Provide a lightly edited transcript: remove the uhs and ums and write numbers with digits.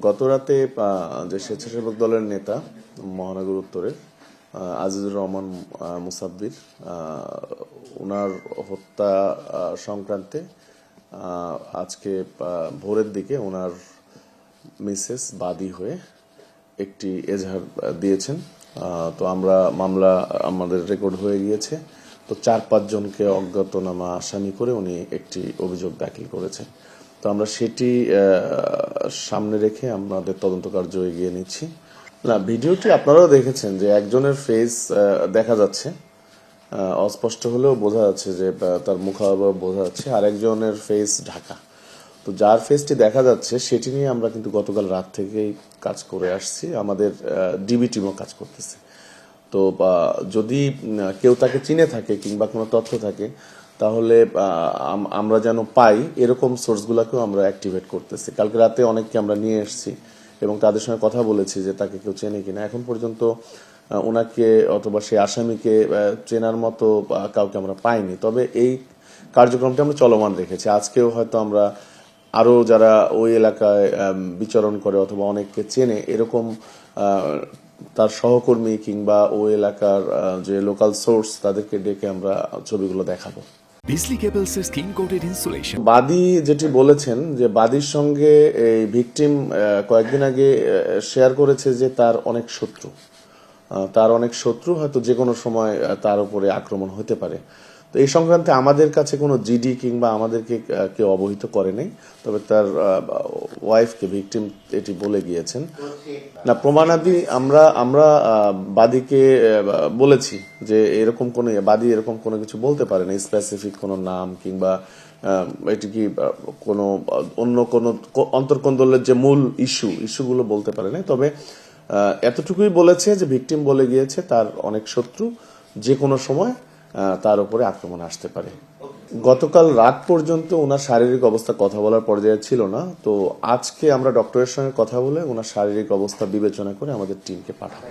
গতরাতে যে স্বেচ্ছাসেবক দলের নেতা মহানগর উত্তরের আজিজুর রহমান মুসাব্বির ওনার হত্যা সংক্রান্তে আজকে ভোরের দিকে ওনার মিসেস বাদী হয়ে একটি এজাহার দিয়েছেন। তো আমরা মামলা আমাদের রেকর্ড হয়ে গিয়েছে। তো 4-5 জনকে অজ্ঞাতনামা আসামি করে উনি একটি অভিযোগ দাখিল করেছেন। তো আমরা সেটি সামনে রেখে আমাদের তদন্ত কার্য এগিয়ে নিচ্ছি। না, ভিডিওটি আপনারাও দেখেছেন যে একজনের ফেস দেখা যাচ্ছে, অস্পষ্ট হলেও বোঝা যাচ্ছে যে তার মুখাবয়ব বোঝা যাচ্ছে, আর একজনের ফেস ঢাকা। তো যার ফেসটি দেখা যাচ্ছে সেটি নিয়ে আমরা কিন্তু গতকাল রাত থেকেই কাজ করে আসছি, আমাদের ডিবি টিমও কাজ করতেছে। তো যদি কেউ তাকে চিনে থাকে কিংবা কোনো তথ্য থাকে তাহলে আমরা যেন পাই এরকম সোর্সগুলোকেও আমরা অ্যাক্টিভেট করতেছি। কালকে রাতে অনেককে আমরা নিয়ে এসেছি এবং তাদের সঙ্গে কথা বলেছি যে তাকে কেউ চেনে কিনা। এখন পর্যন্ত ওনাকে অথবা সেই আসামিকে চেনার মতো কাউকে আমরা পাইনি। তবে এই কার্যক্রমটা আমরা চলমান রেখেছি। আজকেও হয়তো আমরা আরো যারা ওই এলাকায় বিচরণ করে অথবা অনেককে চেনে এরকম তার সহকর্মী কিংবা ওই এলাকার যে লোকাল সোর্স তাদেরকে ডেকে আমরা ছবিগুলো দেখাবো। Beasley কেবলসের skin coated insulation. বাদী যেটি বলেছেন যে বাদীর সঙ্গে এই ভিকটিম কয়েকদিন আগে শেয়ার করেছে যে তার অনেক শত্রু হয়তো যে কোনো সময় তার উপরে আক্রমণ হতে পারে। তো এই সংক্রান্তে আমাদের কাছে কোনো জিডি কিংবা আমাদেরকে কেউ অবহিত করে নাই। তবে তার ওয়াইফকে ভিকটিম এটি বলে গিয়েছেন। না, প্রমাণাদি আমরা বাদীকে বলেছি যে এরকম কোনো বাদী এরকম কোনো কিছু বলতে পারে না, স্পেসিফিক কোনো নাম কিংবা এটি কি কোনো অন্য কোনো অন্তর্কোন্দলের যে মূল ইস্যুগুলো বলতে পারে না। তবে এতটুকুই বলেছে যে ভিকটিম বলে গিয়েছে তার অনেক শত্রু, যে কোনো সময় তার উপরে আক্রমণ আসতে পারে। গতকাল রাত পর্যন্ত ওনার শারীরিক অবস্থা কথা বলার পর্যায়ে ছিল না। তো আজকে আমরা ডক্টরের সঙ্গে কথা বলে ওনার শারীরিক অবস্থা বিবেচনা করে আমাদের টিমকে পাঠাবো।